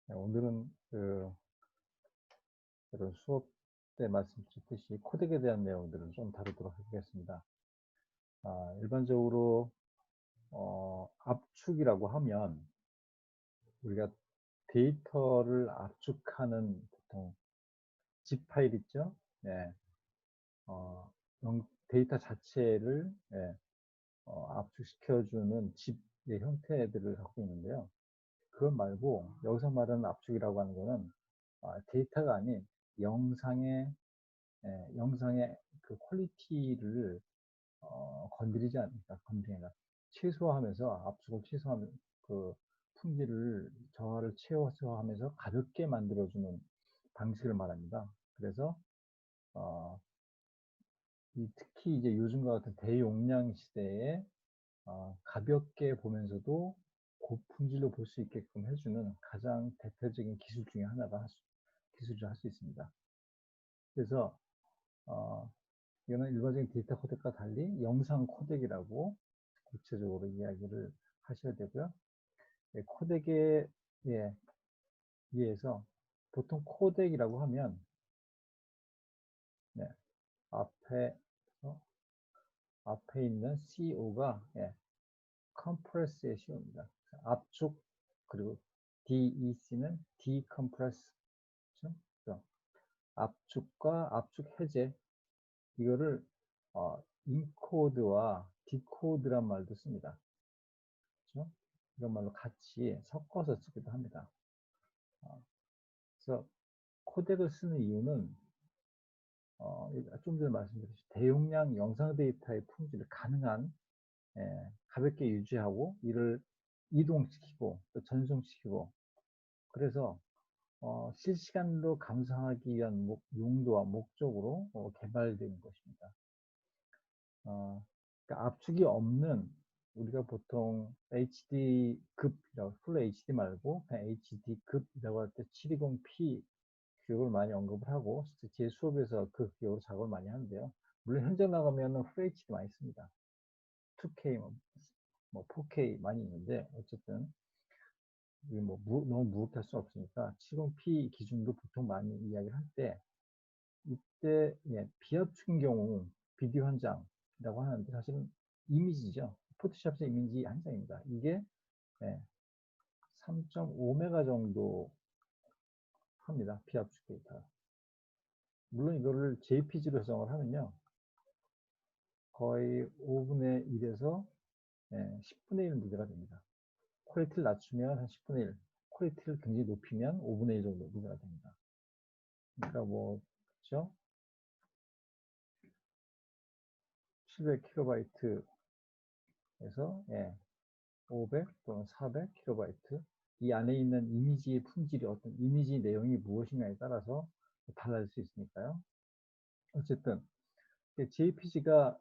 네, 오늘은 이런 수업 때 말씀드렸듯이 코덱에 대한 내용들을 좀 다루도록 하겠습니다. 일반적으로 압축이라고 하면 우리가 데이터를 압축하는 보통 zip 파일 있죠? 네, 데이터 자체를 압축시켜주는 zip의 형태들을 갖고 있는데요. 그것 말고 여기서 말하는 압축이라고 하는 것은 데이터가 아닌 영상의 영상의 그 퀄리티를 건드리지 않으니까 건드리니까 최소화하면서 압축을 최소화하면 그 품질을 저하를 최소화하면서 가볍게 만들어주는 방식을 말합니다. 그래서 어, 특히 이제 요즘과 같은 대용량 시대에 가볍게 보면서도 고품질로 볼 수 있게끔 해주는 가장 대표적인 기술 중에 하나가 기술을 할 수 있습니다. 그래서 이거는 일반적인 데이터 코덱과 달리 영상 코덱이라고 구체적으로 이야기를 하셔야 되고요. 코덱에 의해서 보통 코덱이라고 하면 네, 앞에 앞에 있는 CO가 컴프레스의 CO입니다. 압축 그리고 DEC는 디컴프레스. 그렇죠? 압축과 압축 해제 이거를 인코드와 디코드란 말도 씁니다. 그렇죠? 이런 말로 같이 섞어서 쓰기도 합니다. 그래서 코덱을 쓰는 이유는 좀 전에 말씀드렸듯이 대용량 영상 데이터의 품질을 가능한 가볍게 유지하고 이를 이동시키고 또 전송시키고 그래서 실시간으로 감상하기 위한 용도와 목적으로 개발된 것입니다. 그러니까 압축이 없는 우리가 보통 HD급이라고 풀 HD 말고 그냥 HD급이라고 할 때 720p 기억을 많이 언급을 하고 제 수업에서 그 기억으로 작업을 많이 하는데요. 물론 현장 나가면 풀 HD 많이 씁니다. 2K, 뭐 4K 많이 있는데 어쨌든 너무 무겁게 할 수 없으니까 720p 기준으로 보통 많이 이야기를 할 때 이때 비압축인 경우 비디오 한 장이라고 하는데 사실은 이미지죠. 포토샵에서 이미지 한 장입니다. 이게 3.5메가 정도 합니다. 비압축 데이터. 물론 이거를 JPG로 해석을 하면요. 거의 5분의 1에서 10분의 1 무게가 됩니다. 퀄리티를 낮추면 한 10분의 1, 퀄리티를 굉장히 높이면 5분의 1 정도 무게가 됩니다. 그러니까 그렇죠? 700kb에서 500 또는 400kb 이 안에 있는 이미지의 품질이 어떤 이미지 내용이 무엇인가에 따라서 달라질 수 있으니까요. 어쨌든 JPG가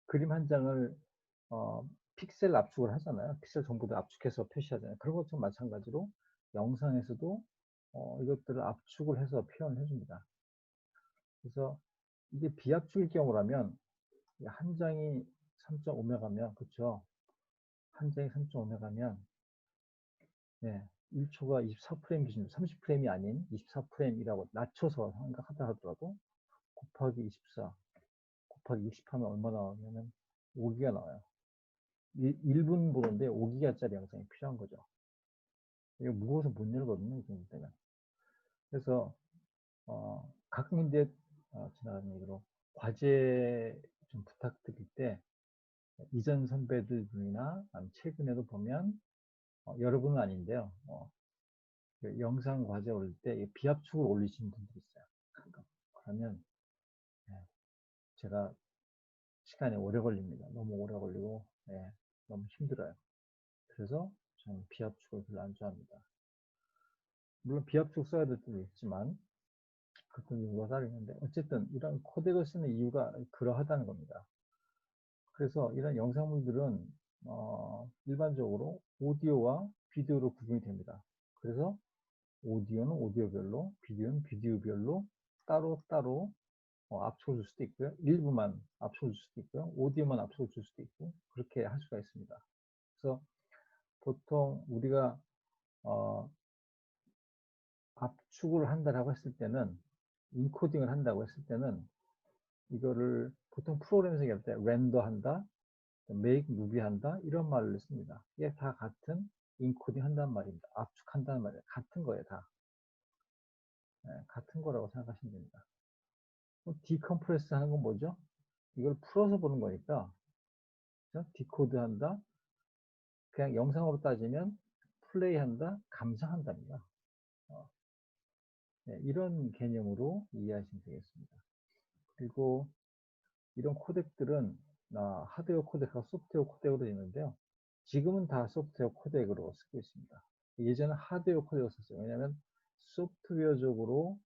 그림 한 장을 픽셀 압축을 하잖아요. 픽셀 정보를 압축해서 표시하잖아요. 그런 것처럼 마찬가지로 영상에서도 이것들을 압축을 해서 표현을 해줍니다. 그래서 이게 비압축일 경우라면 한 장이 3.5메가면 그렇죠. 한 장이 3.5메가면 1초가 24프레임 기준 30프레임이 아닌 24프레임이라고 낮춰서 생각하다 하더라도 곱하기 24 곱하기 60 하면 얼마 나오냐면 5기가 나와요. 1분 보는데 5기가짜리 영상이 필요한 거죠. 이거 무거워서 못 열거든요. 이 정도 되면. 그래서 가끔 이제 지나가는 얘기로 과제 좀 부탁드릴 때 이전 선배들 중이나 최근에도 보면 여러분은 아닌데요. 그 영상 과제 올릴 때 비압축을 올리시는 분들이 있어요. 가끔. 그러면 제가 시간이 오래 걸립니다. 너무 오래 걸리고 너무 힘들어요. 그래서 저는 비압축을 별로 안 좋아합니다. 물론 비압축 써야 될 때도 있지만 그것도 이유가 다르는데 어쨌든 이런 코덱을 쓰는 이유가 그러하다는 겁니다. 그래서 이런 영상물들은 일반적으로 오디오와 비디오로 구분이 됩니다. 그래서 오디오는 오디오별로, 비디오는 비디오별로 따로따로 압축을 줄 수도 있고요. 일부만 압축을 줄 수도 있고요. 오디오만 압축을 줄 수도 있고 그렇게 할 수가 있습니다. 그래서 보통 우리가 압축을 한다라고 했을 때는, 인코딩을 한다고 했을 때는 이거를 보통 프로그램에서 얘기할 때 렌더 한다, make 무비 한다 이런 말을 씁니다. 이게 다 같은 인코딩 한다는 말입니다. 압축한다는 말이에요. 같은 거예요, 다. 네, 같은 거라고 생각하시면 됩니다. 디컴프레스 하는 건 뭐죠? 이걸 풀어서 보는 거니까, 그렇죠? 디코드 한다, 그냥 영상으로 따지면 플레이 한다, 감상한답니다. 네, 이런 개념으로 이해하시면 되겠습니다. 그리고 이런 코덱들은 하드웨어 코덱과 소프트웨어 코덱으로 있는데요. 지금은 다 소프트웨어 코덱으로 쓰고 있습니다. 예전에 하드웨어 코덱을 썼어요. 왜냐하면 소프트웨어적으로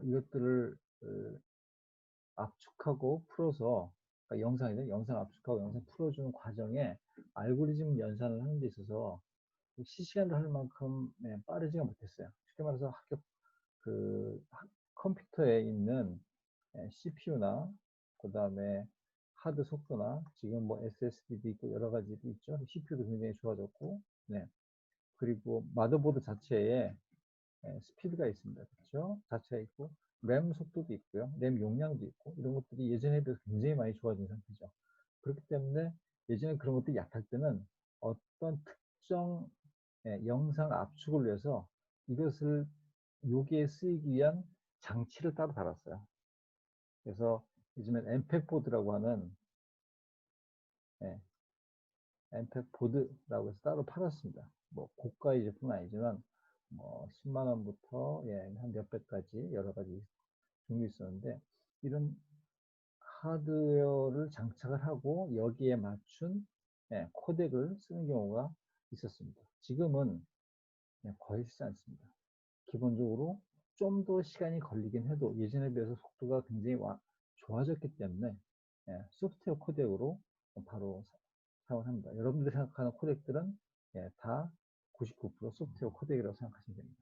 이것들을 압축하고 풀어서, 그러니까 영상이든 영상 압축하고 영상 풀어주는 과정에 알고리즘 연산을 하는 데 있어서 실시간으로 할 만큼 빠르지가 못했어요. 쉽게 말해서 컴퓨터에 있는 CPU나 그 다음에 하드 속도나 지금 뭐 SSD도 있고 여러 가지도 있죠. CPU도 굉장히 좋아졌고, 네. 그리고 마더보드 자체에 스피드가 있습니다. 그렇죠? 자체가 있고 램 속도도 있고요. 램 용량도 있고 이런 것들이 예전에 비해서 굉장히 많이 좋아진 상태죠. 그렇기 때문에 예전에 그런 것들이 약할 때는 어떤 특정 영상 압축을 위해서 이것을 여기에 쓰이기 위한 장치를 따로 달았어요. 그래서 요즘엔 엠팩 보드라고 하는 엠팩 보드라고 해서 따로 팔았습니다. 뭐 고가의 제품은 아니지만 뭐 10만 원부터 한 몇백까지 여러 가지 종류 있었는데, 이런 하드웨어를 장착을 하고 여기에 맞춘 코덱을 쓰는 경우가 있었습니다. 지금은 거의 쓰지 않습니다. 기본적으로 좀 더 시간이 걸리긴 해도 예전에 비해서 속도가 굉장히 좋아졌기 때문에 소프트웨어 코덱으로 바로 사용을 합니다. 여러분들이 생각하는 코덱들은 다 99% 소프트웨어 코덱이라고 생각하시면 됩니다.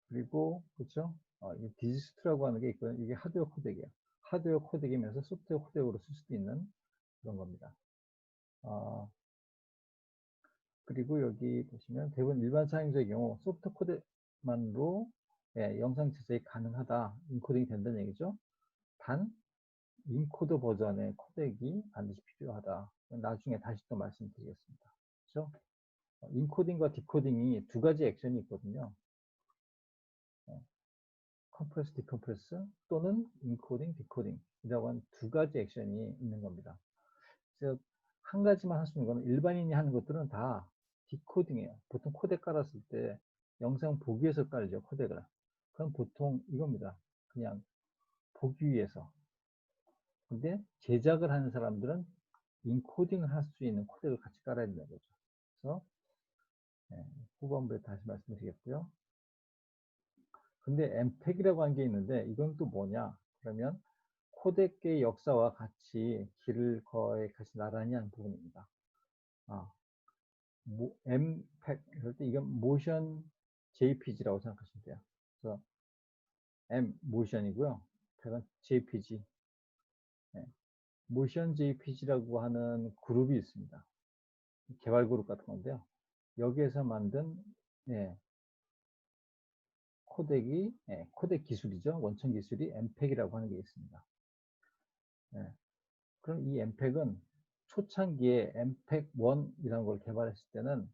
그리고 그렇죠? 이 디지스트라고 하는 게 있거든요. 이게 하드웨어 코덱이에요. 하드웨어 코덱이면서 소프트웨어 코덱으로 쓸 수도 있는 그런 겁니다. 그리고 여기 보시면 대부분 일반 사용자의 경우 소프트 코덱만으로 영상 제작이 가능하다, 인코딩이 된다는 얘기죠. 단 인코더 버전의 코덱이 반드시 필요하다. 나중에 다시 또 말씀드리겠습니다. 그렇죠? 인코딩과 디코딩이 두 가지 액션이 있거든요. 컴프레스, 디컴프레스 또는 인코딩, 디코딩이라고 하는 두 가지 액션이 있는 겁니다. 그래서 한 가지만 할 수 있는 거는 일반인이 하는 것들은 다 디코딩이에요. 보통 코덱 깔았을 때 영상 보기 위해서 깔죠, 코덱을. 그럼 보통 이겁니다. 그냥 보기 위해서. 근데 제작을 하는 사람들은 인코딩을 할 수 있는 코덱을 같이 깔아야 된다는 거죠. 그래서 후반부에 다시 말씀드리겠고요. 근데 엠팩이라고 한 게 있는데 이건 또 뭐냐? 그러면 코덱의 역사와 같이 길을 거의 같이 나란히 한 부분입니다. 엠팩 그럴 때 이건 모션 JPG라고 생각하시면 돼요. 그래서 M 모션이고요. 팩은 JPG. 모션 JPG라고 하는 그룹이 있습니다. 개발 그룹 같은 건데요. 여기에서 만든 코덱 기술이죠. 원천 기술이 엠팩이라고 하는 게 있습니다. 그럼 이 엠팩은 초창기에 엠팩 1이라는 걸 개발했을 때는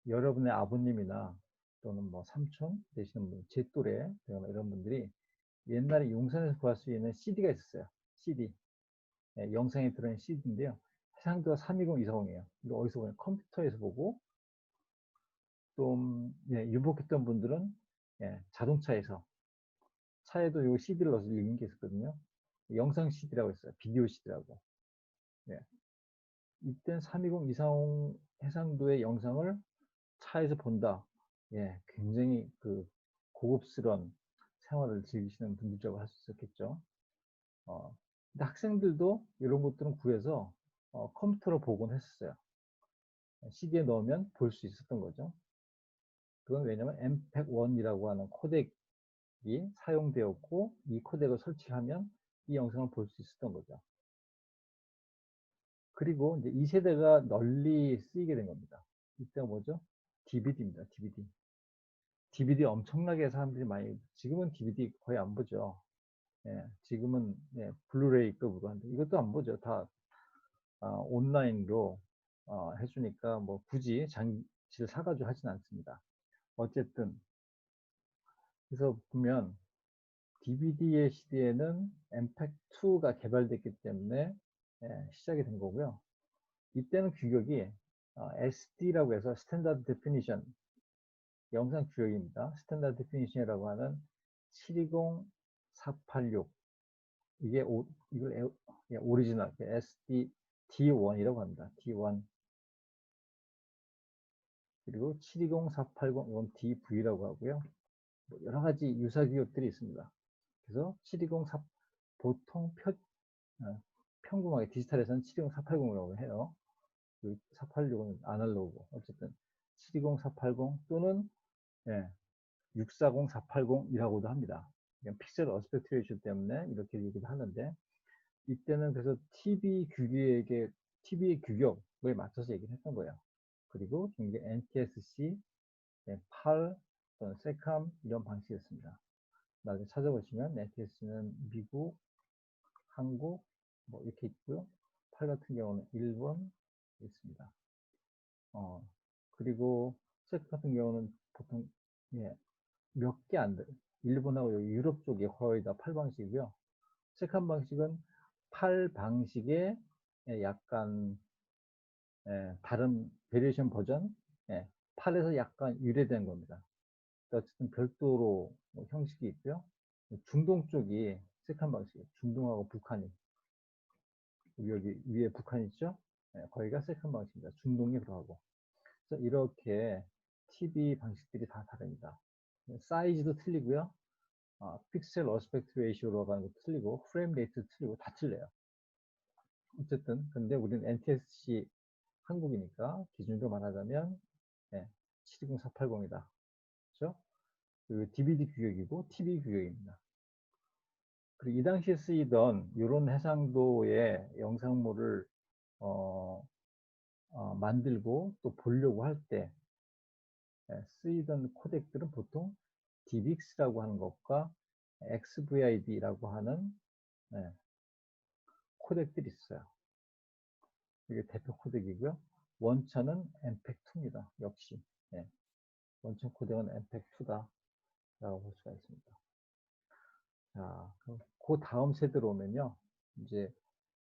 여러분의 아버님이나 또는 뭐 삼촌 되시는 분, 제 또래 이런 분들이 옛날에 용산에서 구할 수 있는 CD가 있었어요. CD. 영상에 들어있는 CD인데요. 해상도가 320, 240이에요. 이거 어디서 보냐? 컴퓨터에서 보고, 좀 유복했던 분들은 자동차에서, 차에도 요 CD를 넣어서 읽는 게 있었거든요. 영상 CD라고 했어요. 비디오 CD라고. 이때 320, 240 해상도의 영상을 차에서 본다. 굉장히 고급스러운 생활을 즐기시는 분들이라고 할 수 있었겠죠. 근데 학생들도 이런 것들은 구해서 컴퓨터로 보곤 했었어요. CD에 넣으면 볼 수 있었던 거죠. 그건 왜냐면 MPEG-1이라고 하는 코덱이 사용되었고 이 코덱을 설치하면 이 영상을 볼 수 있었던 거죠. 그리고 이제 이 세대가 널리 쓰이게 된 겁니다. 이때가 뭐죠? DVD입니다. DVD. DVD 엄청나게 사람들이 많이, 지금은 DVD 거의 안 보죠. 예, 지금은 예, 블루레이급으로 하는데 이것도 안 보죠. 다 온라인으로 해주니까 뭐 굳이 장치를 사가지고 하진 않습니다. 어쨌든 그래서 보면 DVD의 시대에는 MPEG-2가 개발됐기 때문에 예, 시작이 된 거고요. 이때는 규격이 SD라고 해서 스탠다드 데피니션 영상 규격입니다. 스탠다드 데피니션이라고 하는 720, 486 이게 이걸 오리지널 SD D1이라고 합니다. D1 그리고 720, 480 이건 DV라고 하고요. 뭐 여러 가지 유사 규격들이 있습니다. 그래서 720, 4 보통 평범하게 디지털에서는 720, 480이라고 해요. 486은 아날로그 어쨌든 720, 480 또는 예, 640, 480이라고도 합니다. 픽셀 어스펙트 레이쇼 때문에 이렇게 얘기도 하는데 이때는 그래서 TV의 규격을 맞춰서 얘기를 했던 거예요. 그리고 이게 NTSC, PAL 또는 SECAM 이런 방식이었습니다. 나중에 찾아보시면 NTSC는 미국, 한국 뭐 이렇게 있고요. PAL 같은 경우는 일본 있습니다. 그리고 SECAM 같은 경우는 보통 예, 몇 개 안 돼. 일본하고 여기 유럽 쪽이 거의 다 팔 방식이고요. 세컨 방식은 팔 방식의 약간 다른 베리에이션 버전, 팔에서 약간 유래된 겁니다. 어쨌든 별도로 형식이 있고요. 중동 쪽이 세컨 방식이에요. 중동하고 북한이 여기 위에 북한 있죠? 거기가 세컨 방식입니다. 중동이 들어가고. 그래서 이렇게 TV 방식들이 다 다릅니다. 사이즈도 틀리고요. 픽셀 어스펙트 레이쇼로 하는 것도 틀리고 프레임 레이트도 틀리고 다 틀려요. 어쨌든 근데 우리는 NTSC 한국이니까 기준으로 말하자면 720-480이다. 그렇죠? 그 DVD 규격이고 TV 규격입니다. 그리고 이 당시에 쓰이던 이런 해상도의 영상물을 만들고 또 보려고 할 때 쓰이던 코덱들은 보통 DVX라고 하는 것과 XVID라고 하는 코덱들이 있어요. 이게 대표 코덱이고요. 원천은 MPEG-2입니다. 역시 원천 코덱은 MPEG-2다 라고 볼 수가 있습니다. 자, 그럼 그 다음 세대로 오면요. 이제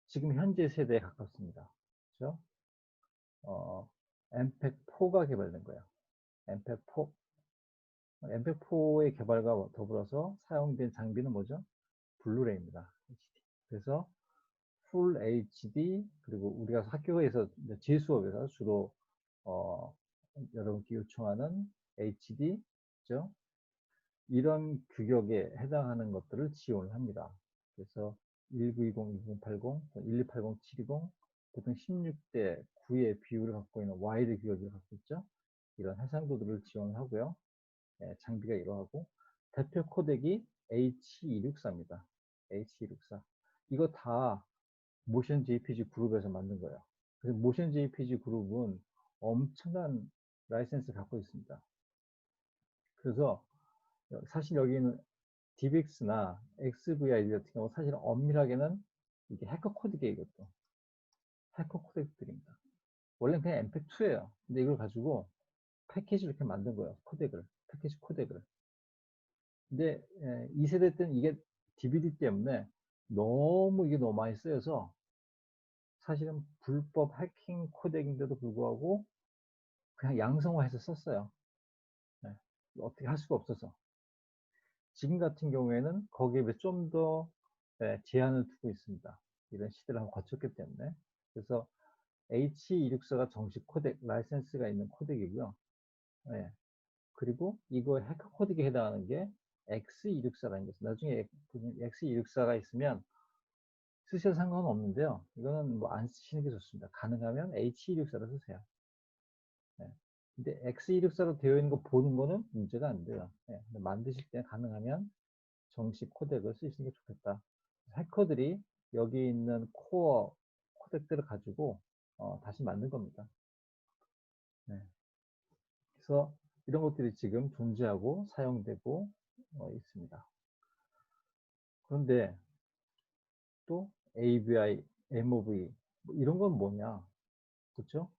지금 현재 세대에 가깝습니다. 그렇죠? MPEG-4가 개발된 거예요. MPEG-4. MPEG-4의 개발과 더불어서 사용된 장비는 뭐죠? 블루레이입니다. 그래서 풀 HD 그리고 우리가 학교에서 제 수업에서 주로 여러분께 요청하는 HD 그죠? 이런 규격에 해당하는 것들을 지원을 합니다. 그래서 1920, 2080, 1280, 720 보통 16대 9의 비율을 갖고 있는 와이드 규격을 갖고 있죠. 이런 해상도들을 지원을 하고요. 장비가 이러하고 대표 코덱이 H264입니다. H264 이거 다 모션 JPG 그룹에서 만든 거예요. 그래서 모션 JPG 그룹은 엄청난 라이센스를 갖고 있습니다. 그래서 사실 여기는 DVX나 XVID 같은 경우 사실은 엄밀하게는 이게 해커 코드게 이것도 해커 코덱들입니다. 원래는 그냥 MPEG-2예요. 근데 이걸 가지고 패키지를 이렇게 만든 거예요. 패키지 코덱을. 근데 2세대 때는 이게 DVD 때문에 이게 너무 많이 쓰여서 사실은 불법 해킹 코덱인데도 불구하고 그냥 양성화해서 썼어요. 어떻게 할 수가 없어서. 지금 같은 경우에는 거기에 좀 더 제한을 두고 있습니다. 이런 시대를 한번 거쳤기 때문에. 그래서 H264가 정식 코덱, 라이센스가 있는 코덱이고요. 그리고 이거 해커 코덱에 해당하는 게 X264라는 것이 나중에 X264가 있으면 쓰셔도 상관은 없는데요. 이거는 뭐 안 쓰시는 게 좋습니다. 가능하면 H264로 쓰세요. 근데 X264로 되어 있는 거 보는 거는 문제가 안 돼요. 만드실 때 가능하면 정식 코덱을 쓰시는 게 좋겠다. 해커들이 여기 있는 코어 코덱들을 가지고 다시 만든 겁니다. 그래서 이런 것들이 지금 존재하고 사용되고 있습니다. 그런데 또 AVI, MOV 뭐 이런 건 뭐냐? 그렇죠?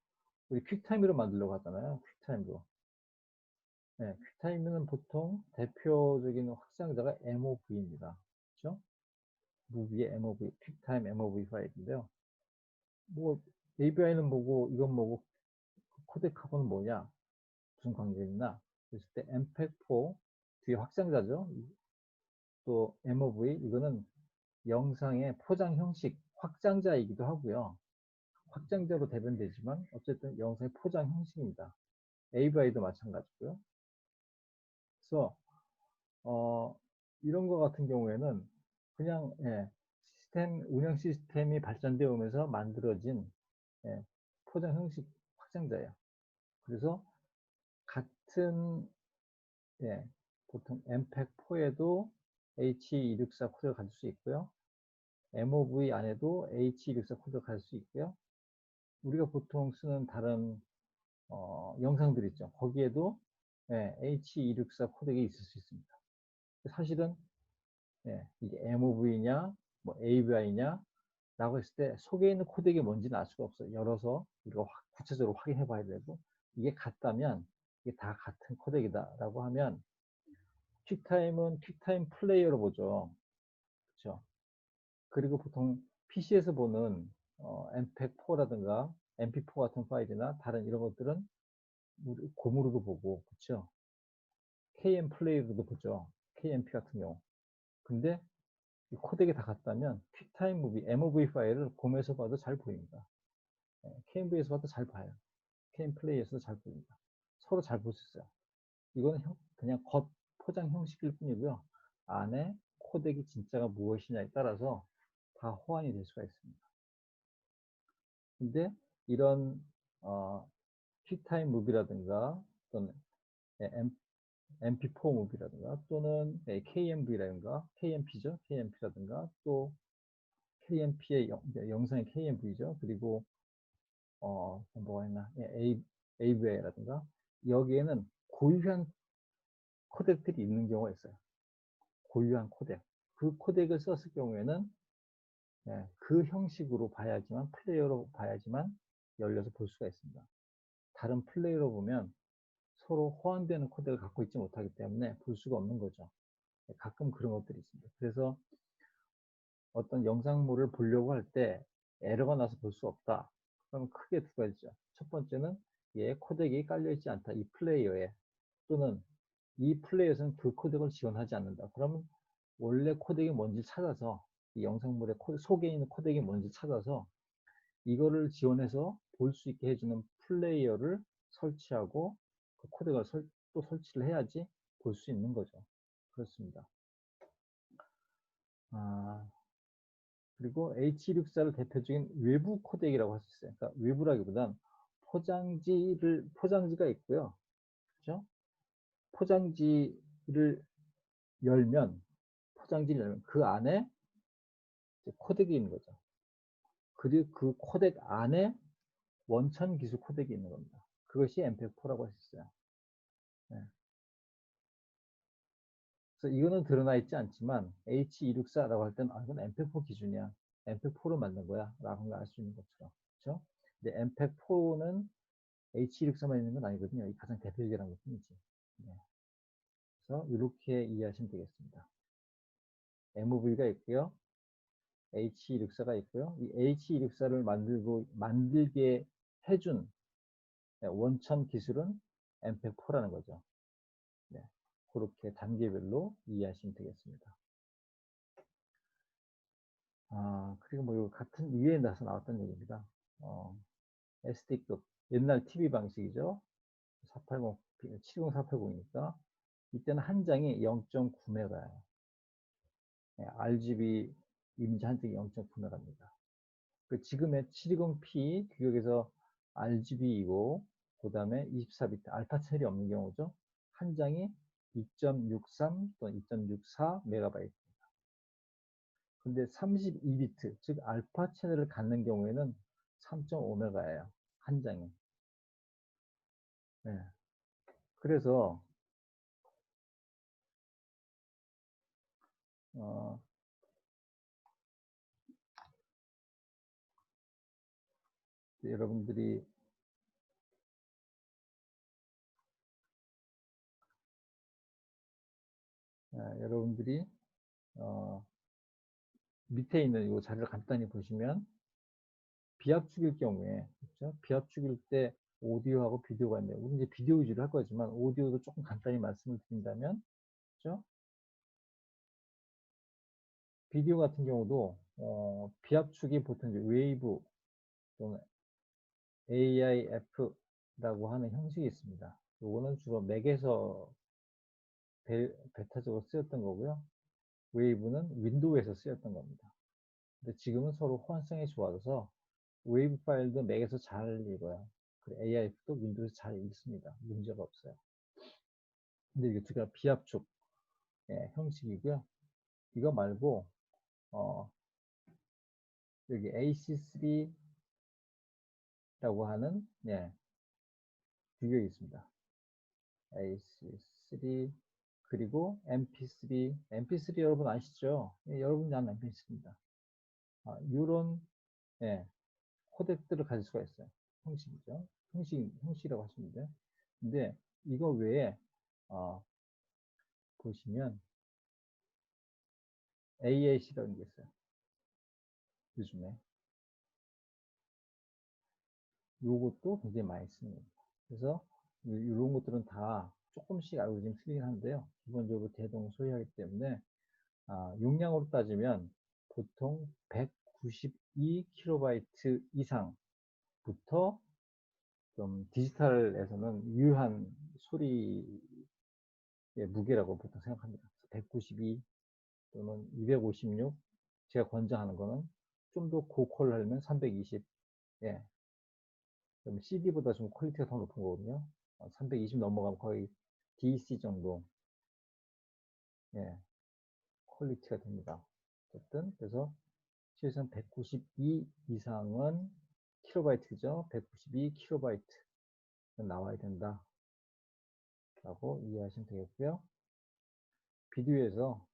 우리 퀵타임으로 만들려고 하잖아요. 퀵타임으로. 네, 퀵타임은 보통 대표적인 확장자가 MOV입니다. 그렇죠? 무비의 MOV, 퀵타임 MOV 파일인데요. 뭐 API는 뭐고 이건 뭐고 코덱하고는 뭐냐? 무슨 관계가 있나? 그랬을 때 MPEG-4 뒤에 확장자죠. 또 MOV 이거는 영상의 포장 형식 확장자이기도 하고요. 확장자로 대변되지만 어쨌든 영상의 포장 형식입니다. AVI도 마찬가지고요. 그래서 이런 거 같은 경우에는 그냥 운영 시스템이 발전되어 오면서 만들어진 포장 형식 확장자예요. 그래서 같은 보통 MPEG-4에도 H264 코드를 가질 수 있고요. MOV 안에도 H264 코드를 가질 수 있고요. 우리가 보통 쓰는 다른 영상들 있죠. 거기에도 H264 코덱이 있을 수 있습니다. 사실은 이게 MOV냐, 뭐 AVI냐 라고 했을 때 속에 있는 코덱이 뭔지는 알 수가 없어요. 열어서 우리가 구체적으로 확인해 봐야 되고 이게 같다면 이게 다 같은 코덱이다 라고 하면 퀵타임은 퀵타임 플레이어로 보죠. 그렇죠? 그리고 보통 PC에서 보는 MPEG-4라든가 MP4 같은 파일이나 다른 이런 것들은 고무로도 보고 그렇죠? KM 플레이어로도 보죠. KMP 같은 경우. 근데 이 코덱이 다 같다면 퀵타임 무비, MOV 파일을 곰에서 봐도 잘 보입니다. KMV에서 봐도 잘 봐요. KM 플레이에서도 잘 보입니다. 서로 잘 볼 수 있어요. 이거는 그냥 겉 포장 형식일 뿐이고요. 안에 코덱이 진짜가 무엇이냐에 따라서 다 호환이 될 수가 있습니다. 근데 이런 퀵타임 무비라든가 또는 MP4 무비라든가 또는 KMV라든가 KMP죠. KMP라든가 또 KMP의 영상의 KMV죠. 그리고 뭐가 있나? AVI라든가 여기에는 고유한 코덱들이 있는 경우가 있어요. 고유한 코덱. 그 코덱을 썼을 경우에는 그 형식으로 봐야지만 플레이어로 봐야지만 열려서 볼 수가 있습니다. 다른 플레이어로 보면 서로 호환되는 코덱을 갖고 있지 못하기 때문에 볼 수가 없는 거죠. 가끔 그런 것들이 있습니다. 그래서 어떤 영상물을 보려고 할 때 에러가 나서 볼 수 없다. 그럼 크게 두 가지죠. 첫 번째는 코덱이 깔려있지 않다. 이 플레이어에. 또는 이 플레이어에서는 그 코덱을 지원하지 않는다. 그러면 원래 코덱이 뭔지 찾아서 이 영상물의 속에 있는 코덱이 뭔지 찾아서 이거를 지원해서 볼 수 있게 해주는 플레이어를 설치하고 그 코덱을 또 설치를 해야지 볼 수 있는 거죠. 그렇습니다. 그리고 H264를 대표적인 외부 코덱이라고 할 수 있어요. 그러니까 외부라기보단 포장지가 있고요. 그렇죠? 포장지를 열면 그 안에 코덱이 있는 거죠. 그리고 그 코덱 안에 원천 기술 코덱이 있는 겁니다. 그것이 MPEG-4라고 할 수 있어요. 네. 그래서 이거는 드러나 있지 않지만 H264라고 할 때는 이건 MPEG-4 기준이야. MPEG-4로 만든 거야. 라고 알 수 있는 것처럼. 그렇죠? 근데 MPEG-4는 H264만 있는 건 아니거든요. 이 가장 대표적이라는 것 뿐이지. 네. 그래서 이렇게 이해하시면 되겠습니다. MOV가 있고요. H264가 있고요. 이 H264를 만들게 해준 원천 기술은 MPEG-4라는 거죠. 네. 그렇게 단계별로 이해하시면 되겠습니다. 그리고 뭐 같은 위에 나왔던 얘기입니다. SD급 옛날 TV 방식이죠. 480, 70480이니까 이때는 한 장이 0.9메가예요. RGB 이미지 한 장이 0.9메가입니다. 그 지금의 720p 규격에서 RGB이고 그 다음에 24비트 알파 채널이 없는 경우죠. 한 장이 2.63 또는 2.64 메가바이트입니다. 근데 32비트 즉 알파 채널을 갖는 경우에는 3.5메가예요. 한 장이. 네. 그래서 여러분들이 밑에 있는 이 자료를 간단히 보시면 비압축일 경우에, 그렇죠? 비압축일 때 오디오하고 비디오가 있네요. 우리 이제 비디오 위주로 할 거지만 오디오도 조금 간단히 말씀을 드린다면, 그렇죠? 비디오 같은 경우도 비압축이 보통 이제 웨이브 또는 AIF라고 하는 형식이 있습니다. 이거는 주로 맥에서 베타적으로 쓰였던 거고요. 웨이브는 윈도우에서 쓰였던 겁니다. 근데 지금은 서로 호환성이 좋아져서 웨이브 파일도 맥에서 잘 읽어요. 그리고 AIF도 윈도우에서 잘 읽습니다. 문제가 없어요. 근데 이게 두 개가 비압축 형식이고요. 이거 말고 여기 AC3라고 하는 규격이 있습니다. AC3 그리고 MP3 여러분 아시죠? 여러분이 아는 MP3입니다. 이런 코덱들을 가질 수가 있어요. 형식이죠. 형식이라고 하시면 돼요. 근데 이거 외에 보시면 AAC라는 게 있어요. 요즘에 요것도 굉장히 많이 씁니다. 그래서 이런 것들은 다 조금씩 알고리즘 틀리긴 한데요. 기본적으로 대동소이하기 때문에 용량으로 따지면 보통 192KB 이상부터 좀 디지털에서는 유효한 소리의 무게라고 보통 생각합니다. 192 또는 256 제가 권장하는 거는 좀 더 고퀄을 하려면 320 그럼 CD보다 좀 퀄리티가 더 높은 거거든요. 320 넘어가면 거의 DC 정도 퀄리티가 됩니다. 어쨌든 그래서 최소한 192 이상은 킬로바이트죠. 192 킬로바이트는 나와야 된다 라고 이해하시면 되겠고요. 비디오에서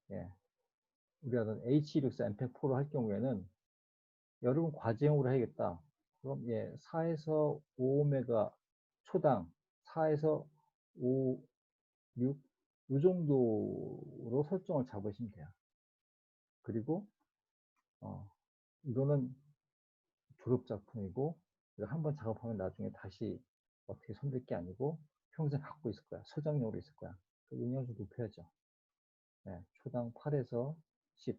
우리가 H264 MP4로 할 경우에는 여러분 과제용으로 해야겠다. 그럼 4에서 5메가 초당 4에서 5, 6, 이 정도로 설정을 잡으시면 돼요. 그리고 이거는 졸업작품이고 한번 작업하면 나중에 다시 어떻게 손댈 게 아니고 평생 갖고 있을 거야. 소장용으로 있을 거야. 그 용량을 좀 높여야죠. 초당 8에서 10.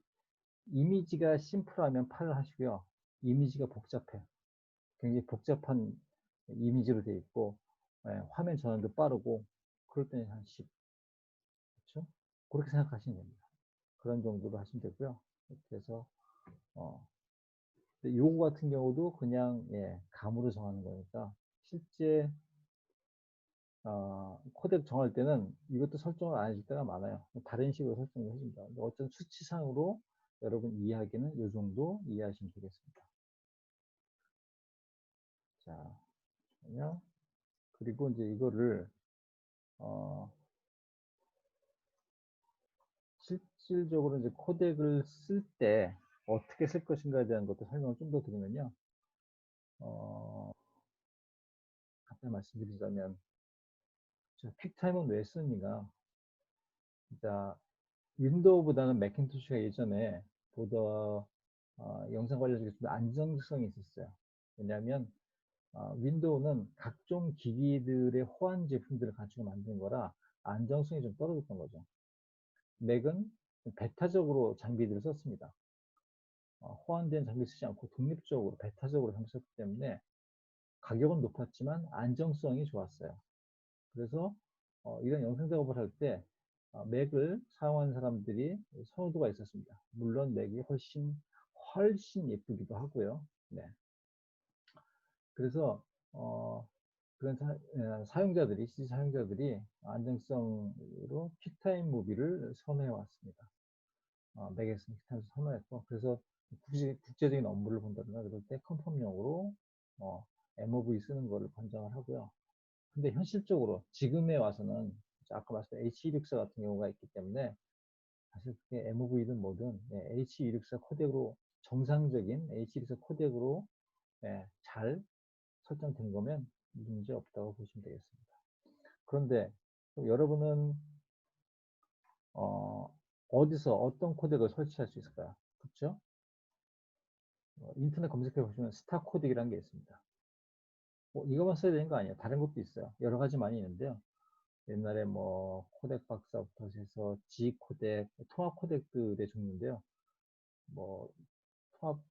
이미지가 심플하면 8을 하시고요. 이미지가 복잡해. 굉장히 복잡한 이미지로 되어 있고 화면 전환도 빠르고 그럴 때는 한 10. 그렇죠? 그렇게 생각하시면 됩니다. 그런 정도로 하시면 되고요. 이렇게 해서 요거 같은 경우도 그냥 감으로 정하는 거니까 실제 코덱 정할 때는 이것도 설정을 안 해줄 때가 많아요. 다른 식으로 설정을 해줍니다. 어떤 수치상으로 여러분 이해하기는 이 정도 이해하시면 되겠습니다. 자, 그리고 이제 이거를 실질적으로 이제 코덱을 쓸 때 어떻게 쓸 것인가에 대한 것도 설명을 좀 더 드리면요. 간단히 말씀드리자면 퀵타임은 왜 쓰니까 자, 윈도우보다는 매cin토시가 예전에 보다 영상 관련해서 좀 안정성이 있었어요. 왜냐하면 윈도우는 각종 기기들의 호환 제품들을 가지고 만든 거라 안정성이 좀 떨어졌던 거죠. 맥은 베타적으로 장비들을 썼습니다. 호환된 장비 쓰지 않고 독립적으로 베타적으로 장비 썼기 때문에 가격은 높았지만 안정성이 좋았어요. 그래서 이런 영상 작업을 할 때 맥을 사용하는 사람들이 선호도가 있었습니다. 물론 맥이 훨씬 예쁘기도 하고요. 그래서 그런 사용자들이 실제 사용자들이 안정성으로 퀵타임 무비를 선호해 왔습니다. 맥에서 퀵타임을 선호했고 그래서 국제적인 업무를 본다거나 그럴 때 컨펌용으로 MOV 쓰는 것을 권장을 하고요. 근데 현실적으로 지금에 와서는 아까 말씀드린 H264 같은 경우가 있기 때문에 사실 그게 MOV든 뭐든 H264 코덱으로 정상적인 H264 코덱으로 잘 설정된 거면 문제 없다고 보시면 되겠습니다. 그런데 여러분은 어디서 어떤 코덱을 설치할 수 있을까요? 그렇죠? 인터넷 검색해 보시면 스타 코덱이라는 게 있습니다. 이거만 써야 되는 거 아니에요. 다른 것도 있어요. 여러 가지 많이 있는데요. 옛날에 뭐 코덱 박사부터 해서 G 코덱, 통합 코덱들의 종류인데요. 뭐 통합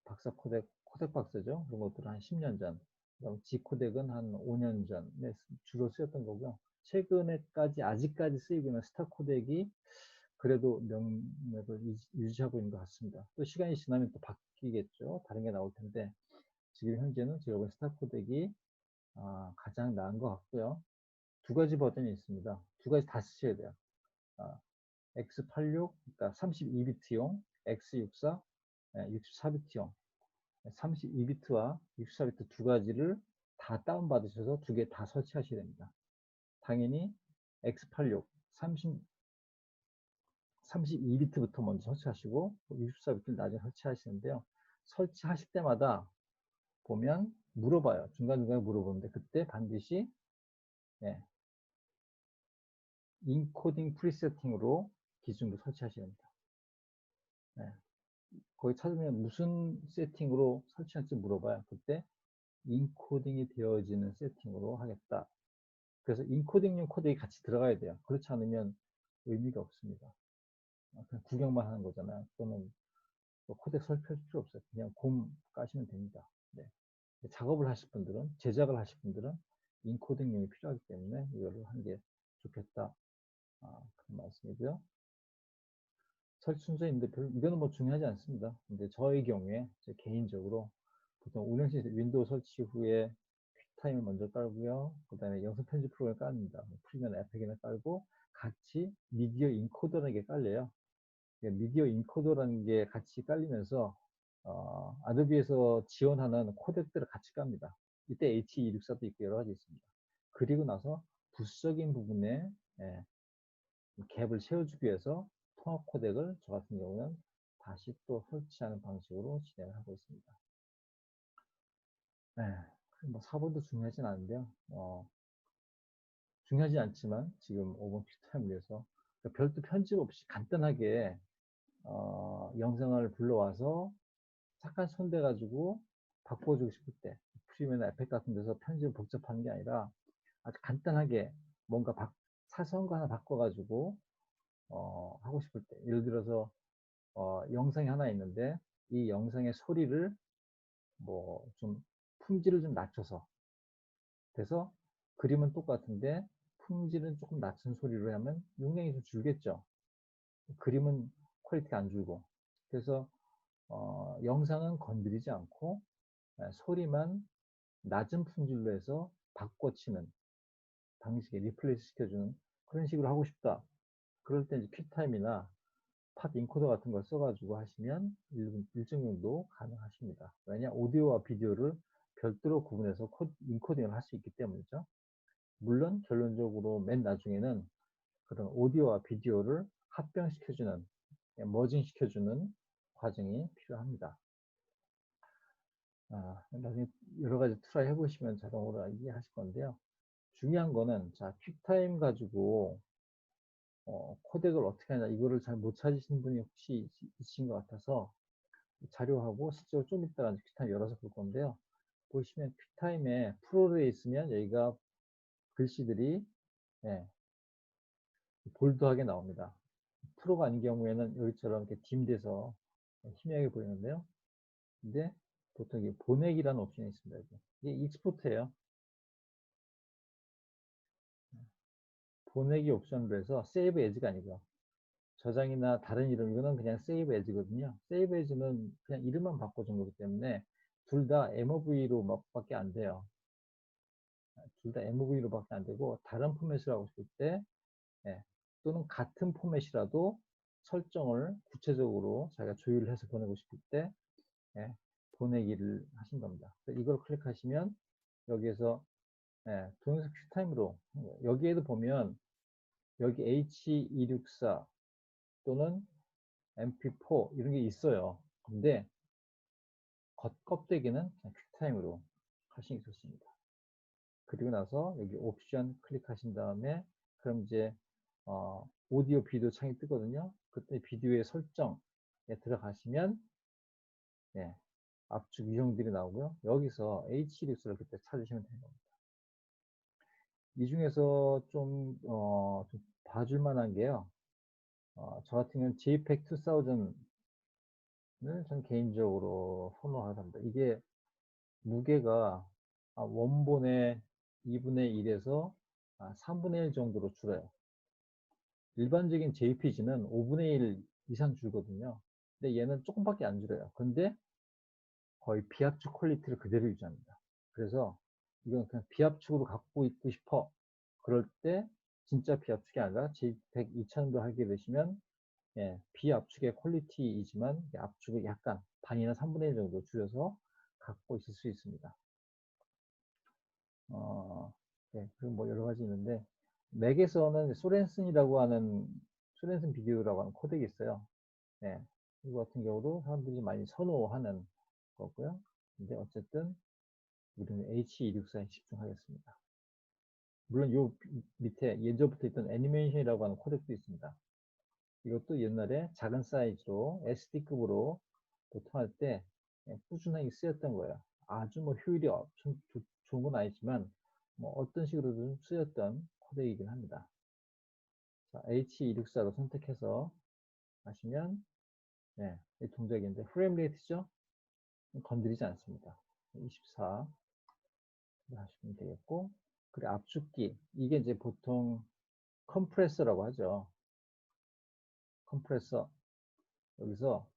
박사 코덱, 코덱 박사죠. 그런 것들은 한 10년 전. 그다음 G 코덱은 한 5년 전에 주로 쓰였던 거고요. 최근에까지 아직까지 쓰이고 있는 스타 코덱이 그래도 명맥을 유지하고 있는 것 같습니다. 또 시간이 지나면 또 바뀌겠죠. 다른 게 나올 텐데 지금 현재는 제가 본 스타 코덱이 가장 나은 것 같고요. 두 가지 버전이 있습니다. 두 가지 다 쓰셔야 돼요. X86, 그러니까 32비트용, X64, 64비트용. 32비트와 64비트 두 가지를 다 다운받으셔서 두 개 다 설치하셔야 됩니다. 당연히 X86, 32비트부터 먼저 설치하시고 64비트를 나중에 설치하시는데요. 설치하실 때마다 보면 물어봐요. 중간중간에 물어보는데 그때 반드시 인코딩 프리세팅으로 기준으로 설치하셔야 됩니다. 거기 찾으면 무슨 세팅으로 설치할지 물어봐요. 그때 인코딩이 되어지는 세팅으로 하겠다. 그래서 인코딩용 코덱이 같이 들어가야 돼요. 그렇지 않으면 의미가 없습니다. 그냥 구경만 하는 거잖아요. 또는 코덱 설치할 필요 없어요. 그냥 곰 까시면 됩니다. 네. 작업을 하실 분들은, 제작을 하실 분들은 인코딩용이 필요하기 때문에 이거를 하는 게 좋겠다. 그런 말씀이고요. 설치 순서인데 이거는 뭐 중요하지 않습니다. 근데 저의 경우에 제 개인적으로 보통 운영시 윈도우 설치 후에 퀵타임을 먼저 깔고요. 그 다음에 영상 편집 프로그램을 깔습니다. 프리미엄 에펙이나 깔고 같이 미디어 인코더라는 게 깔려요. 미디어 인코더라는 게 같이 깔리면서 아도비에서 지원하는 코덱들을 같이 깝니다. 이때 H264도 있고 여러 가지 있습니다. 그리고 나서 부수적인 부분에 갭을 채워주기 위해서 통합 코덱을 저 같은 경우는 다시 또 설치하는 방식으로 진행을 하고 있습니다. 뭐 4번도 중요하진 않은데요. 중요하지 않지만 지금 5번 퀵타임을 위해서 그러니까 별도 편집 없이 간단하게 영상을 불러와서 잠깐 손대가지고 바꿔주고 싶을 때 프리미엄 에펙 같은 데서 편집을 복잡한 게 아니라 아주 간단하게 뭔가 사소한 거 하나 바꿔가지고 하고 싶을 때 예를 들어서 영상이 하나 있는데 이 영상의 소리를 뭐 좀 품질을 좀 낮춰서 그래서 그림은 똑같은데 품질은 조금 낮춘 소리로 하면 용량이 좀 줄겠죠. 그림은 퀄리티가 안 줄고 그래서 영상은 건드리지 않고 소리만 낮은 품질로 해서 바꿔치는 방식의 리플레이스 시켜주는 그런 식으로 하고 싶다. 그럴 때 이제 퀵타임이나 팟 인코더 같은 걸 써가지고 하시면 일정 정도 가능하십니다. 왜냐 오디오와 비디오를 별도로 구분해서 인코딩을 할 수 있기 때문이죠. 물론 결론적으로 맨 나중에는 그런 오디오와 비디오를 합병시켜주는 머징 시켜주는 과정이 필요합니다. 나중에 여러 가지 트라이 해보시면 자동으로 이해하실 건데요. 중요한 거는 자 퀵타임 가지고 코덱을 어떻게 하냐 이거를 잘 못 찾으시는 분이 혹시 있으신 것 같아서 자료하고 실제로 좀 이따가 퀵타임 열어서 볼 건데요. 보시면 퀵타임에 프로에 있으면 여기가 글씨들이 볼드하게 나옵니다. 프로가 아닌 경우에는 여기처럼 이렇게 딤돼서 희미하게 보이는데요. 근데 보통 이게 보내기라는 옵션이 있습니다. 이게 익스포트예요. 보내기 옵션으로 해서 세이브 에즈가 아니고요. 저장이나 다른 이름 이거는 그냥 세이브 에즈거든요. 세이브 에즈는 그냥 이름만 바꿔준 거기 때문에 둘 다 MOV로 밖에 안 돼요. 둘 다 MOV로 밖에 안 되고 다른 포맷을 하고 싶을 때 또는 같은 포맷이라도 설정을 구체적으로 자기가 조율을 해서 보내고 싶을 때 보내기를 하신 겁니다. 이걸 클릭하시면 여기에서 예, 동영상 퀵타임으로 여기에도 보면 여기 H264 또는 MP4 이런 게 있어요. 근데 겉껍데기는 그냥 퀵타임으로 하시는 게 좋습니다. 그리고 나서 여기 옵션 클릭하신 다음에 그럼 이제 오디오 비디오 창이 뜨거든요. 그때 비디오의 설정에 들어가시면 예, 압축 유형들이 나오고요. 여기서 H264를 그때 찾으시면 되는 겁니다. 이 중에서 좀 봐줄 만한 게요. 저 같은 경우는 JPEG 2000을 전 개인적으로 선호하답니다. 이게 무게가 원본의 2분의 1에서 3분의 1 정도로 줄어요. 일반적인 JPG는 5분의 1 이상 줄거든요. 근데 얘는 조금밖에 안 줄어요. 근데 거의 비압축 퀄리티를 그대로 유지합니다. 그래서 이건 그냥 비압축으로 갖고 있고 싶어. 그럴 때 진짜 비압축이 아니라 JPEG 2000도 하게 되시면 예, 비압축의 퀄리티이지만 압축을 약간 반이나 3분의 1 정도 줄여서 갖고 있을 수 있습니다. 네, 그리고 뭐 여러 가지 있는데 맥에서는 소렌슨이라고 하는 소렌슨 비디오라고 하는 코덱이 있어요. 네, 이거 같은 경우도 사람들이 많이 선호하는 거고요. 근데 어쨌든 우리는 H264에 집중하겠습니다. 물론 요 밑에 예전부터 있던 애니메이션이라고 하는 코덱도 있습니다. 이것도 옛날에 작은 사이즈로 SD급으로 보통 할 때 꾸준하게 쓰였던 거예요. 아주 뭐 효율이 엄청 좋은 건 아니지만 뭐 어떤 식으로든 쓰였던 코덱이긴 합니다. 자, H264로 선택해서 하시면 네, 이 동작인데 프레임 레이트죠? 건드리지 않습니다. 24 하시면 되겠고 그리고 압축기 이게 이제 보통 컴프레서라고 하죠. 컴프레서 여기서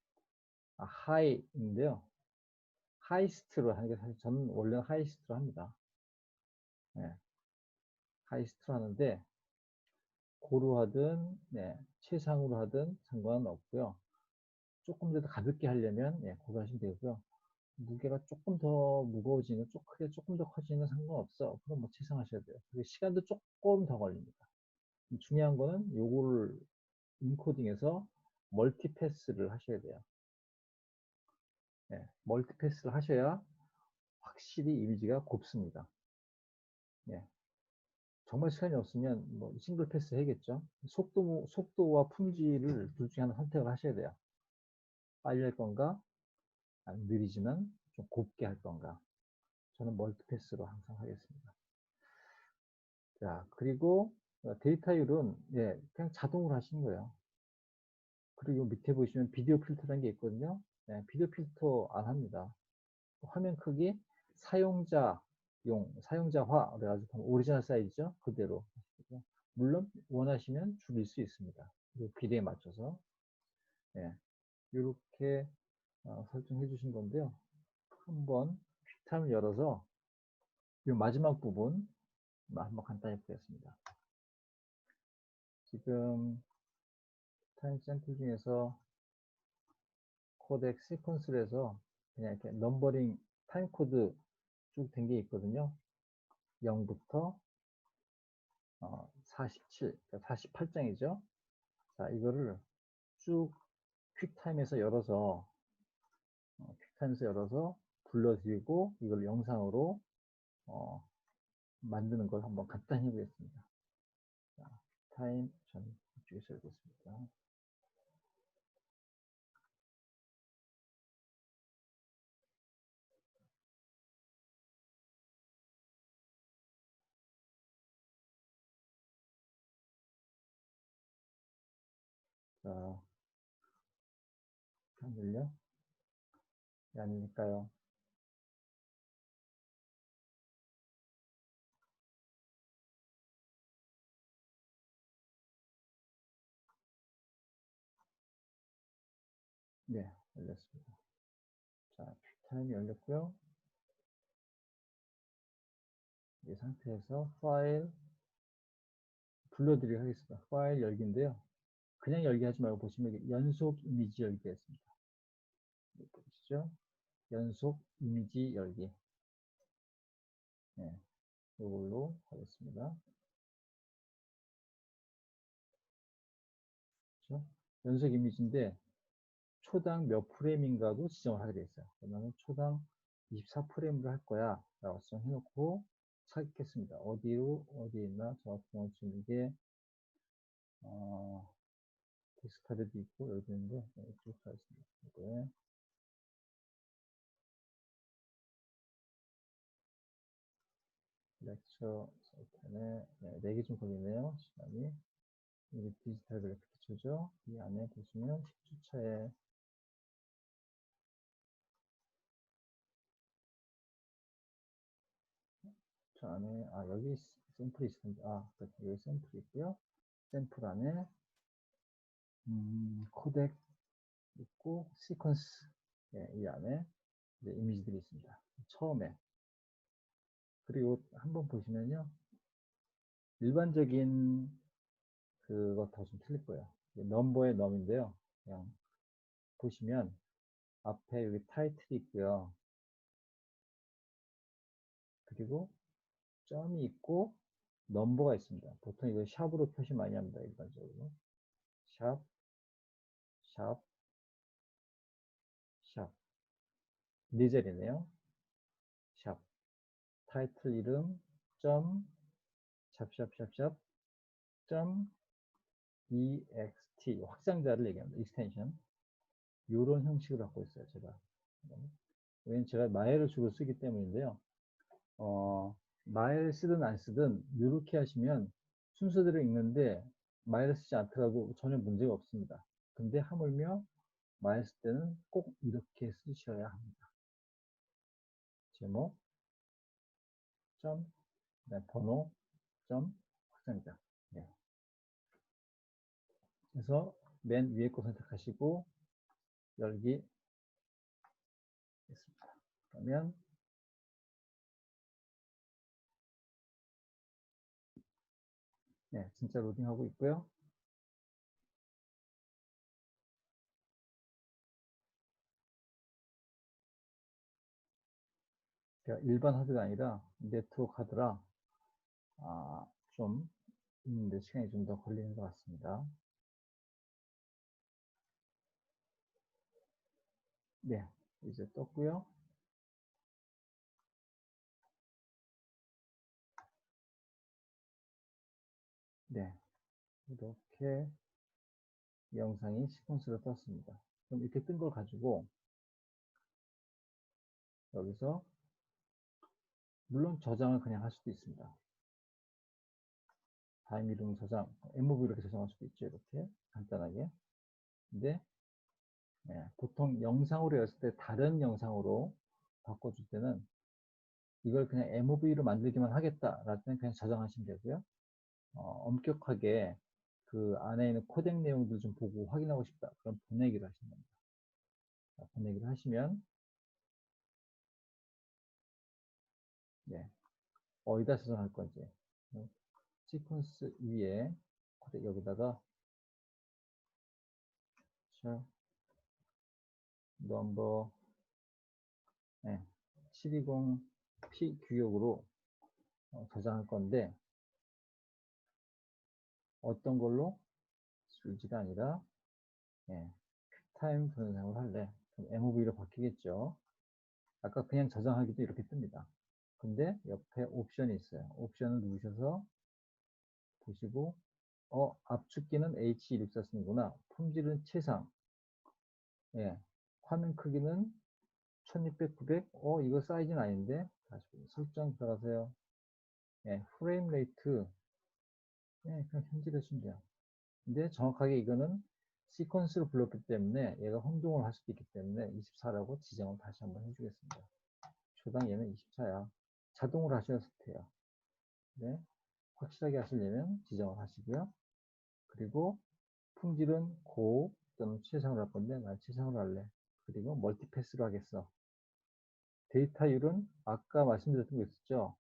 하이인데요. 하이스트로 하는 게 사실 저는 원래 하이스트로 합니다. 네, 하이스트로 하는데 고로 하든 네, 최상으로 하든 상관은 없고요. 조금 더 가볍게 하려면 예, 고로 하시면 되고요. 무게가 조금 더 무거워지는 크게 조금 더 커지는 상관없어. 그럼 뭐 최상 하셔야 돼요. 그리고 시간도 조금 더 걸립니다. 중요한 거는 요거를 인코딩해서 멀티패스를 하셔야 돼요. 네, 멀티패스를 하셔야 확실히 이미지가 곱습니다. 네, 정말 시간이 없으면 뭐 싱글 패스 해야겠죠. 속도와 품질을 둘 중에 하나 선택을 하셔야 돼요. 빨리 할 건가? 느리지만 좀 곱게 할 건가? 저는 멀티패스로 항상 하겠습니다. 자, 그리고 데이터율은 예, 그냥 자동으로 하시는 거예요. 그리고 밑에 보시면 비디오 필터라는 게 있거든요. 예, 비디오 필터 안 합니다. 화면 크기 사용자화 그래가지고 오리지널 사이즈죠. 그대로 하시고요. 물론 원하시면 줄일 수 있습니다. 비례에 맞춰서 예, 이렇게 설정해 주신 건데요. 한번 퀵타임을 열어서 이 마지막 부분 한번 간단히 보겠습니다. 지금 타임 샘플 중에서 코덱 시퀀스를 해서 그냥 이렇게 넘버링 타임 코드 쭉 된 게 있거든요. 0부터 47, 48장이죠. 자, 이거를 쭉 퀵타임에서 열어서 불러드리고 이걸 영상으로 만드는 걸 한번 간단히 해보겠습니다. 자, 타임 전 이쪽에서 열겠습니다. 자, 안 열려? 왜 안 열릴까요? 네, 열렸습니다. 자, 퀵타임이 열렸고요. 이 상태에서 파일 불러드리도록 하겠습니다. 파일 열기인데요. 그냥 열기 하지 말고 보시면 연속 이미지 열기 했습니다. 보시죠? 연속 이미지 열기. 네. 이걸로 하겠습니다. 그렇죠? 연속 이미지인데 초당 몇 프레임인가도 지정을 하게 돼 있어요. 그러면 초당 24프레임을 할 거야 라고 지정해놓고 찾겠습니다. 어디 있나? 저 같은 경우 지금 이게 디스카드도 있고 여기도 있는데 이쪽 하겠습니다. 이거에 렉처 사이트에 4개 좀 걸리네요. 시간이. 이게 디지털 그래픽 기초죠. 이 안에 보시면 10주차에 저 안에 여기 샘플이 있습니다. 여기 샘플이 있고요. 샘플 안에 코덱 있고 시퀀스 이 안에 이제 이미지들이 있습니다. 처음에 그리고 한번 보시면요. 일반적인 그것하고 좀 틀릴 거예요. 넘버의 넘인데요. 그냥 보시면 앞에 여기 타이틀이 있고요. 그리고 점이 있고 넘버가 있습니다. 보통 이거 샵으로 표시 많이 합니다. 일반적으로. 샵, 샵, 샵. 네 자리네요. 샵. 타이틀 이름, 점, 샵샵샵샵, 점, ext. 확장자를 얘기합니다. 익스텐션. 이런 형식을 갖고 있어요. 제가. 왜냐면 제가 마일을 주로 쓰기 때문인데요. 마일 쓰든 안 쓰든 이렇게 하시면 순서대로 읽는데 마일 쓰지 않더라도 전혀 문제가 없습니다. 근데 하물며 마일 쓸 때는 꼭 이렇게 쓰셔야 합니다. 제목, 점, 번호, 점, 확장자. 네. 그래서 맨 위에 거 선택하시고 열기 했습니다. 그러면 진짜 로딩하고 있고요. 제가 일반 하드가 아니라 네트워크 하드라 좀 있는데 시간이 좀 더 걸리는 것 같습니다. 네, 이제 떴고요. 네, 이렇게 영상이 시퀀스로 떴습니다. 그럼 이렇게 뜬 걸 가지고 여기서 물론 저장을 그냥 할 수도 있습니다. 타임 이름 저장, MOV 이렇게 저장할 수도 있죠. 이렇게 간단하게. 근데 보통 영상으로 했을 때 다른 영상으로 바꿔줄 때는 이걸 그냥 MOV로 만들기만 하겠다라는 때는 그냥 저장하시면 되고요. 엄격하게 그 안에 있는 코덱 내용들 좀 보고 확인하고 싶다. 그럼 보내기를 하시면 됩니다. 보내기를 하시면 어디다 저장할 건지 시퀀스 위에 코덱 여기다가 넘버 720p 규격으로 저장할 건데 어떤 걸로 줄지가 아니라 타임 동영상을 할래. 그럼 MOV로 바뀌겠죠. 아까 그냥 저장하기도 이렇게 뜹니다. 근데 옆에 옵션이 있어요. 옵션을 누르셔서 보시고 압축기는 H264 쓰는구나. 품질은 최상. 화면 크기는 1600, 900. 이거 사이즈는 아닌데. 다시 설정 들어가세요. 프레임 레이트. 그냥 현질해 주면 돼요. 근데 정확하게 이거는 시퀀스로 불렀기 때문에 얘가 혼동을 할 수도 있기 때문에 24라고 지정을 다시 한번 해주겠습니다. 초당 얘는 24야. 자동으로 하셔도 돼요. 네. 확실하게 하시려면 지정을 하시고요. 그리고 품질은 고 또는 최상으로 할 건데 난 최상으로 할래. 그리고 멀티패스로 하겠어. 데이터율은 아까 말씀드렸던 거 있었죠.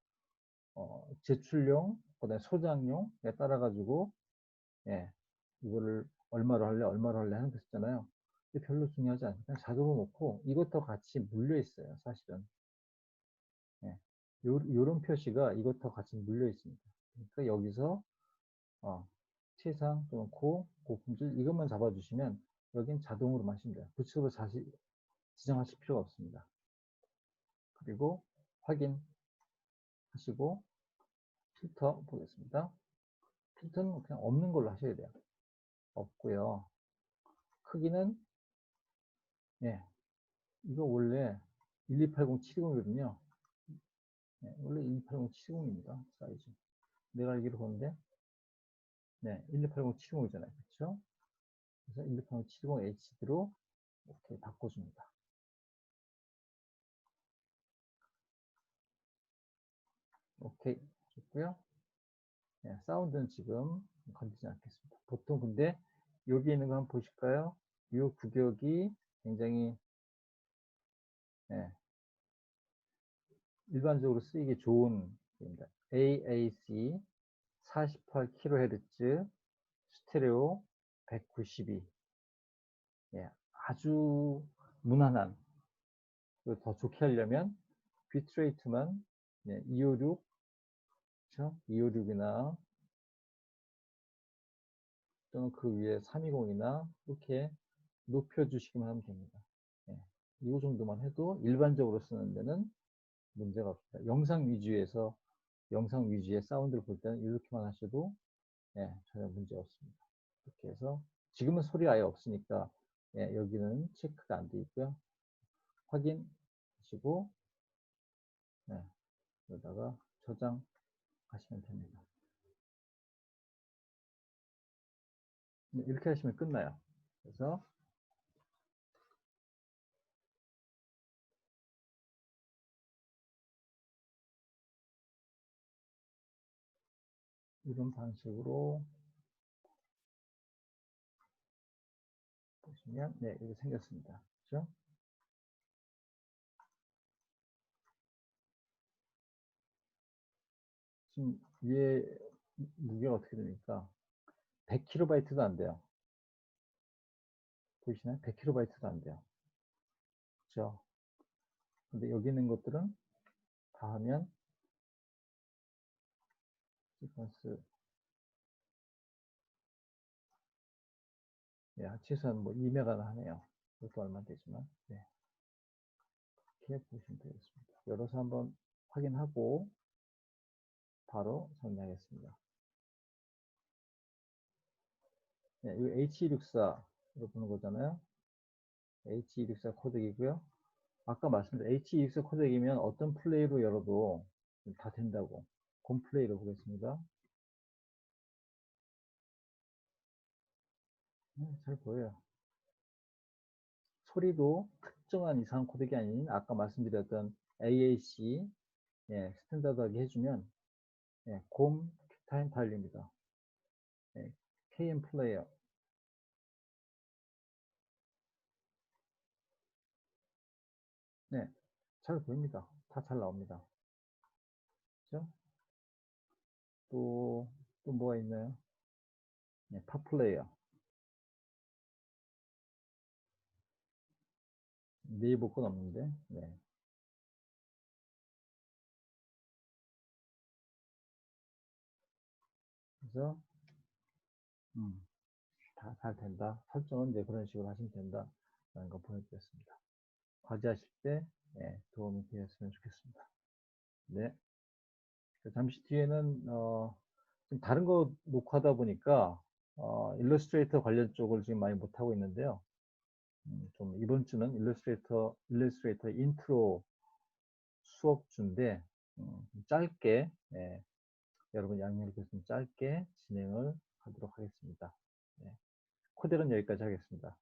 제출용, 그다음에 소장용에 따라 가지고 이거를 얼마로 할래 하는 거 있잖아요. 근데 별로 중요하지 않아요. 그냥 자동으로 놓고 이것도 같이 물려 있어요. 사실은. 요런 표시가 이것과 같이 물려 있습니다. 그러니까 여기서 최상 또는 고품질 이것만 잡아주시면 여긴 자동으로 마시면 돼요. 부츠로 다시 지정하실 필요가 없습니다. 그리고 확인하시고 필터 보겠습니다. 필터는 그냥 없는 걸로 하셔야 돼요. 없고요. 크기는 이거 원래 1280-70이거든요. 원래 1280-70입니다. 사이즈. 내가 알기로 보는데 1280-70이잖아요. 그렇죠? 그래서 1280-70 HD로 이렇게 바꿔줍니다. 오케이 좋고요. 사운드는 지금 건드리지 않겠습니다. 보통 근데 여기 있는 거 한번 보실까요? 이 구격이 굉장히 일반적으로 쓰이기 좋은 겁니다. AAC 48kHz 스테레오 192. 아주 무난한, 더 좋게 하려면 비트레이트만 256, 그렇죠? 256이나 또는 그 위에 320이나 이렇게 높여주시기만 하면 됩니다. 이 정도만 해도 일반적으로 쓰는 데는 문제가 없습니다. 영상 위주의 사운드를 볼 때는 이렇게만 하셔도 전혀 문제 없습니다. 이렇게 해서 지금은 소리 아예 없으니까 여기는 체크가 안 돼 있고요. 확인하시고 여기다가 저장하시면 됩니다. 이렇게 하시면 끝나요. 그래서 이런 방식으로 보시면 이렇게 생겼습니다. 그렇죠? 지금 위에 무게가 어떻게 되니까 100kB도 안 돼요. 보이시나요? 100kB도 안 돼요. 그렇죠? 근데 여기 있는 것들은 다 하면 시퀀스 최소한 뭐 2메가는 하네요. 이것도 얼마 되지만 이렇게 보시면 되겠습니다. 열어서 한번 확인하고 바로 정리하겠습니다. 이거 H264로 보는 거잖아요. H264 코덱이고요. 아까 말씀드린 H264 코덱이면 어떤 플레이로 열어도 다 된다고. 곰플레이로 보겠습니다. 잘 보여요. 소리도 특정한 이상 코덱이 아닌 아까 말씀드렸던 AAC 스탠다드하게 해주면 곰 타임 타일입니다. KM 플레이어 잘 보입니다. 다 잘 나옵니다. 그죠? 또 뭐가 있나요? 팝 플레이어 네이버 건 없는데 그래서 다 잘 된다. 설정은 이제 그런 식으로 하시면 된다. 라는 거 보여드렸습니다. 과제하실 때 도움이 되었으면 좋겠습니다. 네. 잠시 뒤에는 좀 다른 거 녹화하다 보니까 일러스트레이터 관련 쪽을 지금 많이 못하고 있는데요. 좀 이번 주는 일러스트레이터 인트로 수업 주인데 짧게 여러분 양해를 구해서 짧게 진행을 하도록 하겠습니다. 코덱은 여기까지 하겠습니다.